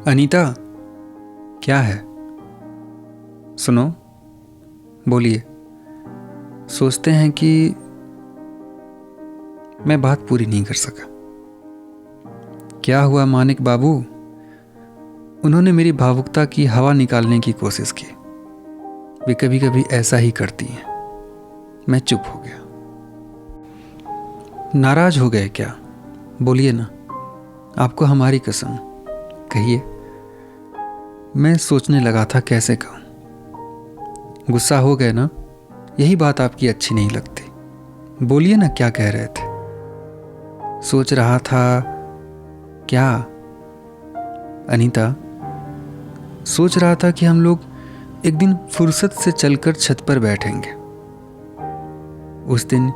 अनीता, क्या है? सुनो, बोलिए। सोचते हैं कि मैं बात पूरी नहीं कर सका। क्या हुआ मानिक बाबू? उन्होंने मेरी भावुकता की हवा निकालने की कोशिश की। वे कभी कभी ऐसा ही करती हैं। मैं चुप हो गया। नाराज हो गए क्या? बोलिए ना, आपको हमारी कसम, कहिए। मैं सोचने लगा था कैसे कहूं। गुस्सा हो गए ना? यही बात आपकी अच्छी नहीं लगती। बोलिए ना, क्या कह रहे थे? सोच रहा था क्या अनीता? सोच रहा था कि हम लोग एक दिन फुर्सत से चलकर छत पर बैठेंगे। उस दिन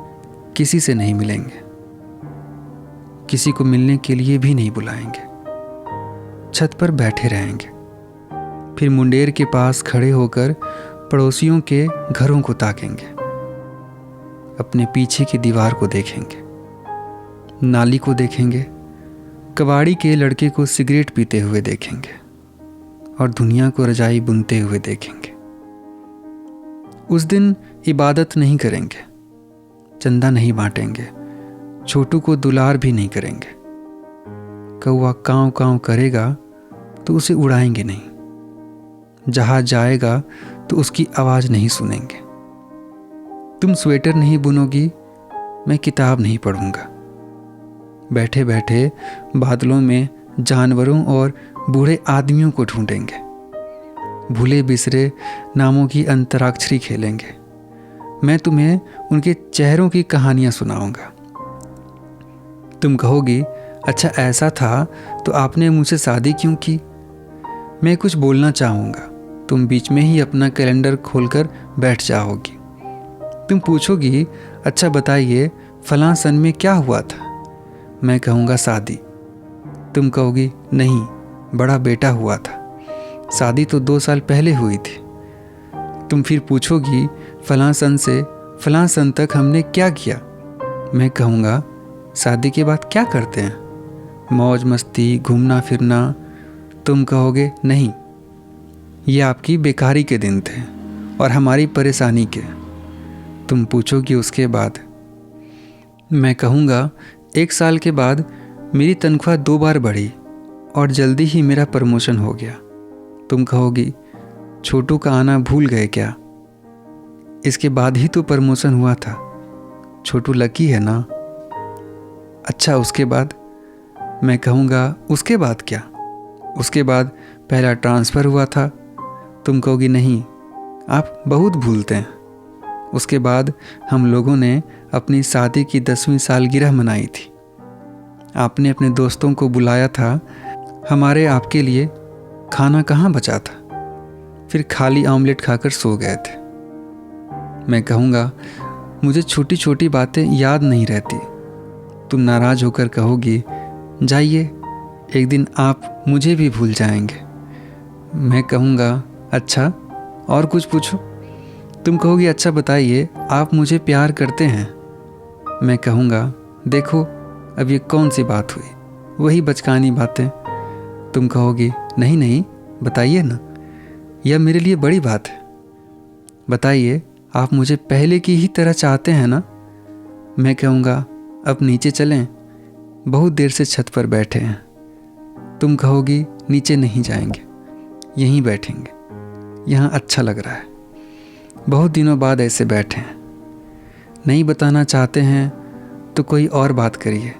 किसी से नहीं मिलेंगे, किसी को मिलने के लिए भी नहीं बुलाएंगे। छत पर बैठे रहेंगे, फिर मुंडेर के पास खड़े होकर पड़ोसियों के घरों को ताकेंगे, अपने पीछे की दीवार को देखेंगे, नाली को देखेंगे, कबाड़ी के लड़के को सिगरेट पीते हुए देखेंगे और दुनिया को रजाई बुनते हुए देखेंगे। उस दिन इबादत नहीं करेंगे, चंदा नहीं बांटेंगे, छोटू को दुलार भी नहीं करेंगे। कौवा कांव कांव करेगा तो उसे उड़ाएंगे नहीं, जहाज जाएगा तो उसकी आवाज़ नहीं सुनेंगे। तुम स्वेटर नहीं बुनोगी, मैं किताब नहीं पढ़ूंगा। बैठे बैठे बादलों में जानवरों और बूढ़े आदमियों को ढूंढेंगे। भूले बिसरे नामों की अंतराक्षरी खेलेंगे। मैं तुम्हें उनके चेहरों की कहानियां सुनाऊंगा। तुम कहोगी, अच्छा ऐसा था तो आपने मुझसे शादी क्यों की? मैं कुछ बोलना चाहूँगा, तुम बीच में ही अपना कैलेंडर खोलकर बैठ जाओगी। तुम पूछोगी, अच्छा बताइए फलां सन में क्या हुआ था? मैं कहूँगा शादी। तुम कहोगी, नहीं, बड़ा बेटा हुआ था। शादी तो 2 साल पहले हुई थी। तुम फिर पूछोगी, फलां सन से फलां सन तक हमने क्या किया? मैं कहूँगा, शादी के बाद क्या करते हैं? मौज मस्ती, घूमना फिरना। तुम कहोगे, नहीं, ये आपकी बेकारी के दिन थे और हमारी परेशानी के। तुम पूछोगी उसके बाद? मैं कहूँगा, 1 साल के बाद मेरी तनख्वाह 2 बार बढ़ी और जल्दी ही मेरा प्रमोशन हो गया। तुम कहोगी, छोटू का आना भूल गए क्या? इसके बाद ही तो प्रमोशन हुआ था। छोटू लकी है ना? अच्छा उसके बाद? मैं कहूँगा, उसके बाद क्या? उसके बाद पहला ट्रांसफ़र हुआ था। तुम कहोगी, नहीं, आप बहुत भूलते हैं। उसके बाद हम लोगों ने अपनी शादी की 10वीं सालगिरह मनाई थी। आपने अपने दोस्तों को बुलाया था। हमारे आपके लिए खाना कहाँ बचा था? फिर खाली ऑमलेट खाकर सो गए थे। मैं कहूँगा, मुझे छोटी छोटी बातें याद नहीं रहती। तुम नाराज़ होकर कहोगी, जाइए, एक दिन आप मुझे भी भूल जाएंगे। मैं कहूँगा, अच्छा और कुछ पूछो? तुम कहोगी, अच्छा बताइए आप मुझे प्यार करते हैं? मैं कहूँगा, देखो अब ये कौन सी बात हुई, वही बचकानी बातें। तुम कहोगी, नहीं नहीं, बताइए ना, यह मेरे लिए बड़ी बात है। बताइए, आप मुझे पहले की ही तरह चाहते हैं ना? मैं कहूँगा, अब नीचे चलें, बहुत देर से छत पर बैठे हैं। तुम कहोगी, नीचे नहीं जाएंगे, यहीं बैठेंगे, यहाँ अच्छा लग रहा है। बहुत दिनों बाद ऐसे बैठे हैं। नहीं बताना चाहते हैं तो कोई और बात करिए।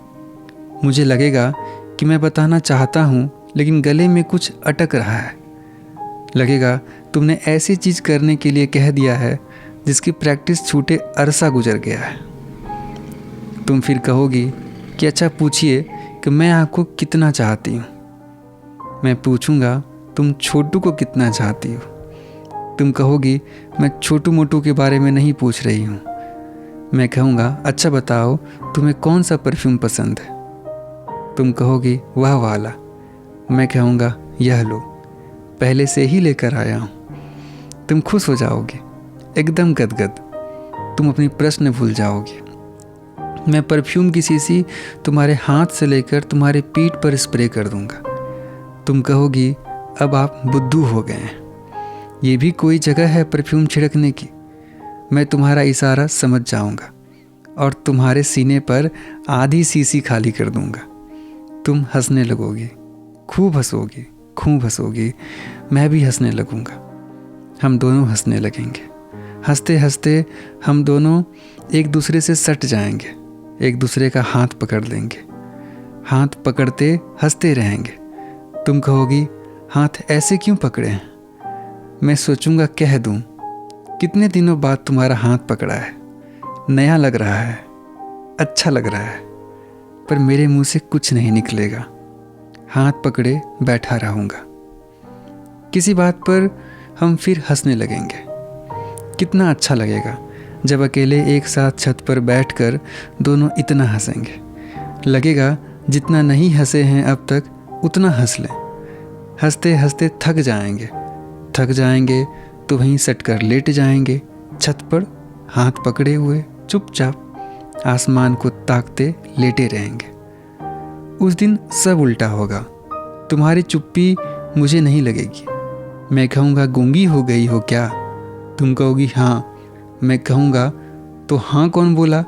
मुझे लगेगा कि मैं बताना चाहता हूँ लेकिन गले में कुछ अटक रहा है। लगेगा तुमने ऐसी चीज़ करने के लिए कह दिया है जिसकी प्रैक्टिस छूटे अरसा गुजर गया है। तुम फिर कहोगी कि अच्छा पूछिए कि मैं आपको कितना चाहती हूँ। मैं पूछूंगा, तुम छोटू को कितना चाहती हो? तुम कहोगी, मैं छोटू मोटू के बारे में नहीं पूछ रही हूँ। मैं कहूँगा, अच्छा बताओ तुम्हें कौन सा परफ्यूम पसंद है? तुम कहोगी, वह वाला। मैं कहूँगा, यह लो, पहले से ही लेकर आया हूँ। तुम खुश हो जाओगे, एकदम गदगद। तुम अपनी प्रश्न भूल जाओगे। मैं परफ्यूम की शीशी तुम्हारे हाथ से लेकर तुम्हारे पीठ पर स्प्रे कर दूंगा। तुम कहोगी अब आप बुद्धू हो गए हैं, ये भी कोई जगह है परफ्यूम छिड़कने की। मैं तुम्हारा इशारा समझ जाऊंगा और तुम्हारे सीने पर आधी शीशी खाली कर दूंगा। तुम हंसने लगोगी, खूब हंसोगी, खूब हंसोगी, मैं भी हंसने लगूंगा। हम दोनों हंसने लगेंगे। हंसते हंसते हम दोनों एक दूसरे से सट जाएंगे, एक दूसरे का हाथ पकड़ लेंगे, हाथ पकड़ते हंसते रहेंगे। तुम कहोगी हाथ ऐसे क्यों पकड़े हैं? मैं सोचूंगा कह दूं, कितने दिनों बाद तुम्हारा हाथ पकड़ा है, नया लग रहा है, अच्छा लग रहा है, पर मेरे मुंह से कुछ नहीं निकलेगा। हाथ पकड़े बैठा रहूंगा। किसी बात पर हम फिर हंसने लगेंगे। कितना अच्छा लगेगा जब अकेले एक साथ छत पर बैठकर दोनों इतना हंसेंगे। लगेगा जितना नहीं हंसे हैं अब तक उतना हंस लें। हंसते हंसते थक जाएंगे तो वहीं सट कर लेट जाएंगे छत पर, हाथ पकड़े हुए चुपचाप आसमान को ताकते लेटे रहेंगे। उस दिन सब उल्टा होगा। तुम्हारी चुप्पी मुझे नहीं लगेगी। मैं कहूँगा गूंगी हो गई हो क्या? तुम कहोगी हाँ। मैं कहूँगा तो हाँ कौन बोला?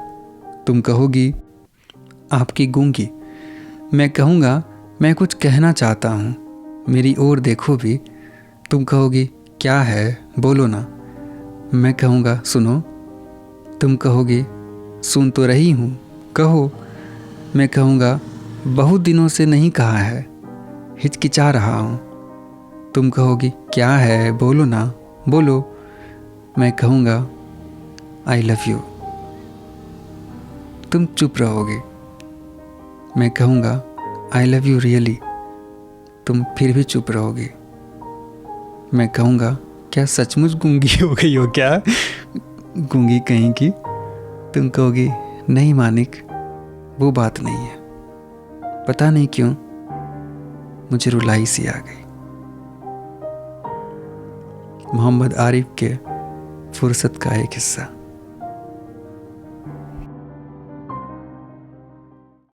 तुम कहोगी आपकी गूंगी। मैं कहूँगा मैं कुछ कहना चाहता हूँ, मेरी ओर देखो भी। तुम कहोगी क्या है, बोलो ना। मैं कहूँगा सुनो। तुम कहोगी सुन तो रही हूँ, कहो। मैं कहूँगा बहुत दिनों से नहीं कहा है, हिचकिचा रहा हूँ। तुम कहोगी क्या है, बोलो ना, बोलो। मैं कहूँगा आई लव यू। तुम चुप रहोगे। मैं कहूँगा आई लव यू रियली। तुम फिर भी चुप रहोगे। मैं कहूँगा क्या सचमुच गूंगी हो गई हो क्या? गूंगी कहीं की। तुम कहोगी नहीं मानिक, वो बात नहीं है। पता नहीं क्यों मुझे रुलाई सी आ गई। मोहम्मद आरिफ के फुर्सत का एक हिस्सा।